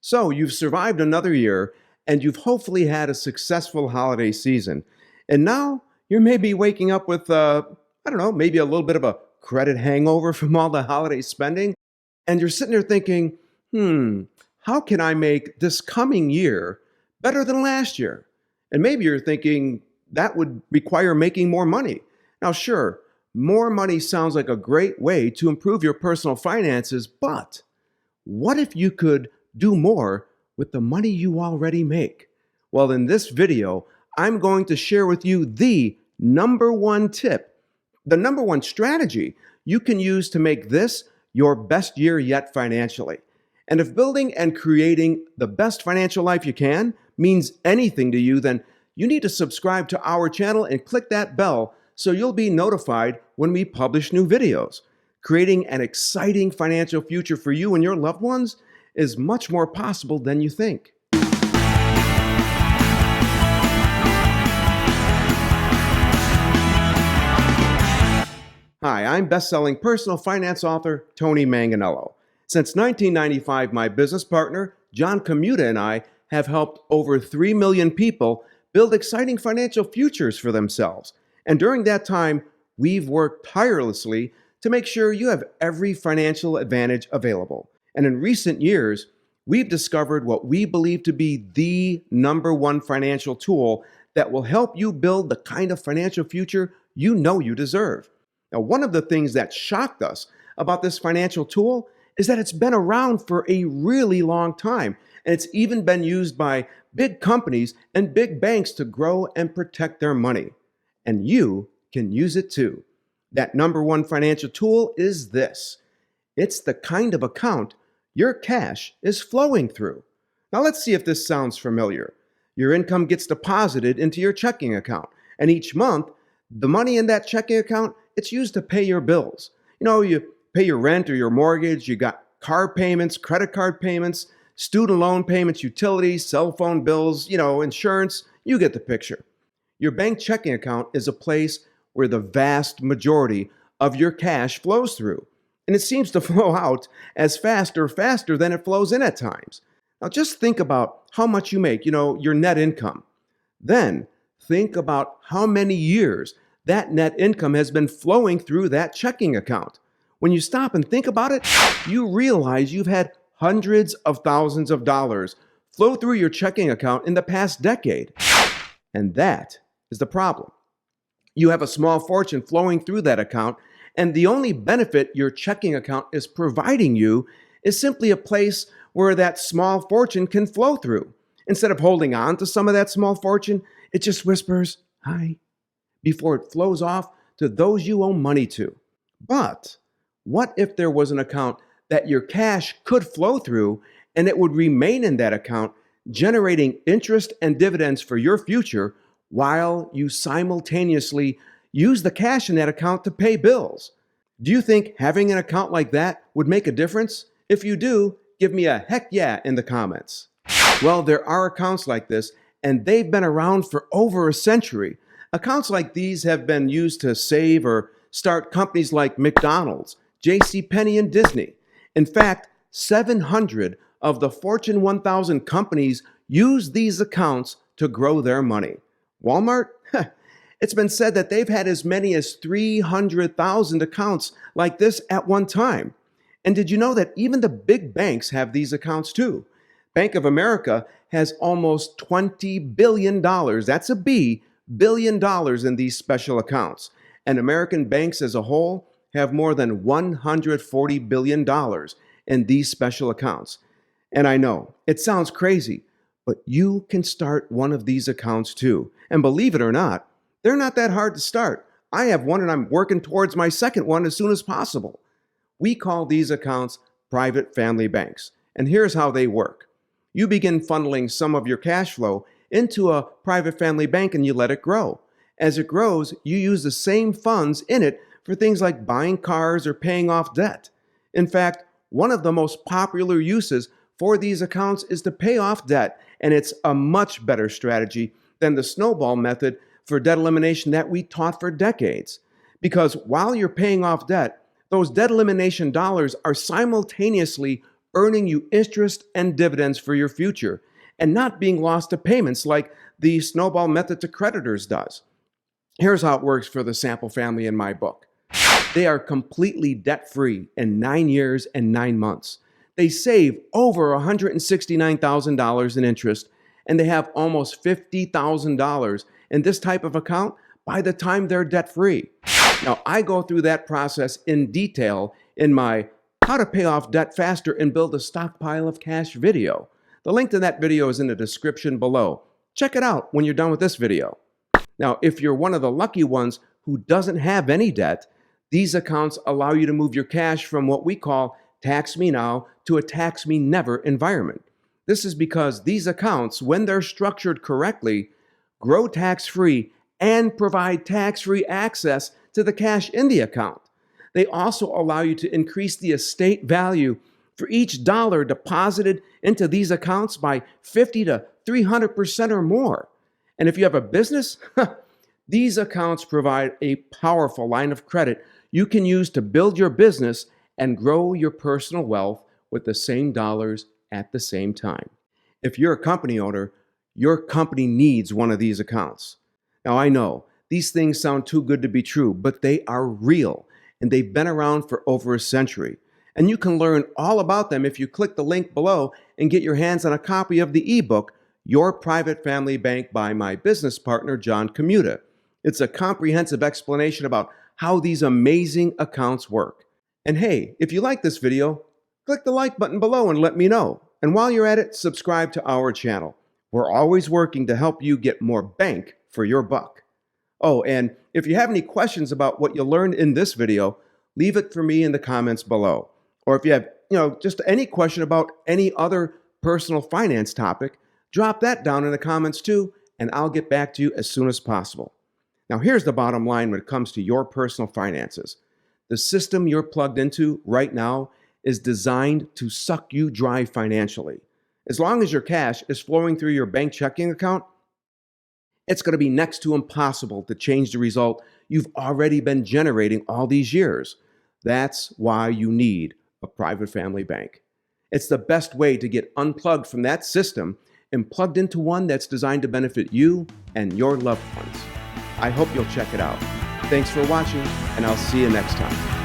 So you've survived another year and you've hopefully had a successful holiday season. And now you're maybe waking up with, I don't know, maybe a little bit of a credit hangover from all the holiday spending. And you're sitting there thinking, how can I make this coming year better than last year? And maybe you're thinking that would require making more money. Now, sure, more money sounds like a great way to improve your personal finances, but what if you could do more with the money you already make? Well, in this video, I'm going to share with you the number one tip, the number one strategy you can use to make this your best year yet financially. And if building and creating the best financial life you can means anything to you, then you need to subscribe to our channel and click that bell so you'll be notified when we publish new videos. Creating an exciting financial future for you and your loved ones is much more possible than you think. Hi, I'm best-selling personal finance author Tony Manganello. Since 1995, my business partner, John Commuta, and I have helped over 3 million people build exciting financial futures for themselves. And during that time, we've worked tirelessly to make sure you have every financial advantage available. And in recent years, we've discovered what we believe to be the number one financial tool that will help you build the kind of financial future you know you deserve. Now, one of the things that shocked us about this financial tool is that it's been around for a really long time, and it's even been used by big companies and big banks to grow and protect their money. And you can use it too. That number one financial tool is this. It's the kind of account your cash is flowing through. Now let's see if this sounds familiar. Your income gets deposited into your checking account, and each month, the money in that checking account, it's used to pay your bills. You pay your rent or your mortgage, you got car payments, credit card payments, student loan payments, utilities, cell phone bills, insurance. You get the picture. Your bank checking account is a place where the vast majority of your cash flows through. And it seems to flow out as fast or faster than it flows in at times. Now just think about how much you make, your net income. Then think about how many years that net income has been flowing through that checking account. When you stop and think about it, you realize you've had hundreds of thousands of dollars flow through your checking account in the past decade. And that is the problem. You have a small fortune flowing through that account, and the only benefit your checking account is providing you is simply a place where that small fortune can flow through. Instead of holding on to some of that small fortune, it just whispers, "Hi," before it flows off to those you owe money to. But what if there was an account that your cash could flow through and it would remain in that account, generating interest and dividends for your future while you simultaneously use the cash in that account to pay bills? Do you think having an account like that would make a difference? If you do, give me a heck yeah in the comments. Well, there are accounts like this, and they've been around for over a century. Accounts like these have been used to save or start companies like McDonald's, JCPenney, and Disney. In fact, 700 of the Fortune 1000 companies use these accounts to grow their money. Walmart? It's been said that they've had as many as 300,000 accounts like this at one time. And did you know that even the big banks have these accounts too? Bank of America has almost $20 billion, that's a B, billion dollars in these special accounts. And American banks as a whole have more than $140 billion in these special accounts. And I know, it sounds crazy, but you can start one of these accounts too. And believe it or not, they're not that hard to start. I have one and I'm working towards my second one as soon as possible. We call these accounts private family banks. And here's how they work. You begin funneling some of your cash flow into a private family bank and you let it grow. As it grows, you use the same funds in it for things like buying cars or paying off debt. In fact, one of the most popular uses for these accounts is to pay off debt, and it's a much better strategy than the snowball method for debt elimination that we taught for decades. Because while you're paying off debt, those debt elimination dollars are simultaneously earning you interest and dividends for your future, and not being lost to payments like the snowball method to creditors does. Here's how it works for the sample family in my book. They are completely debt-free in 9 years and 9 months. They save over $169,000 in interest, and they have almost $50,000 in this type of account by the time they're debt-free. Now, I go through that process in detail in my How to Pay Off Debt Faster and Build a Stockpile of Cash video. The link to that video is in the description below. Check it out when you're done with this video. Now, if you're one of the lucky ones who doesn't have any debt, these accounts allow you to move your cash from what we call tax me now to a tax me never environment. This is because these accounts, when they're structured correctly, grow tax-free and provide tax-free access to the cash in the account. They also allow you to increase the estate value for each dollar deposited into these accounts by 50 to 300% or more. And if you have a business, these accounts provide a powerful line of credit you can use to build your business and grow your personal wealth with the same dollars at the same time. If you're a company owner, your company needs one of these accounts. Now, I know these things sound too good to be true, but they are real, and they've been around for over a century. And you can learn all about them if you click the link below and get your hands on a copy of the ebook, Your Private Family Bank by my business partner, John Commuta. It's a comprehensive explanation about how these amazing accounts work. And hey, if you like this video, click the like button below and let me know. And while you're at it, subscribe to our channel. We're always working to help you get more bank for your buck. Oh, and if you have any questions about what you learned in this video, leave it for me in the comments below. Or if you have, just any question about any other personal finance topic, drop that down in the comments too, and I'll get back to you as soon as possible. Now, here's the bottom line when it comes to your personal finances. The system you're plugged into right now is designed to suck you dry financially. As long as your cash is flowing through your bank checking account, it's going to be next to impossible to change the result you've already been generating all these years. That's why you need a private family bank. It's the best way to get unplugged from that system and plugged into one that's designed to benefit you and your loved ones. I hope you'll check it out. Thanks for watching, and I'll see you next time.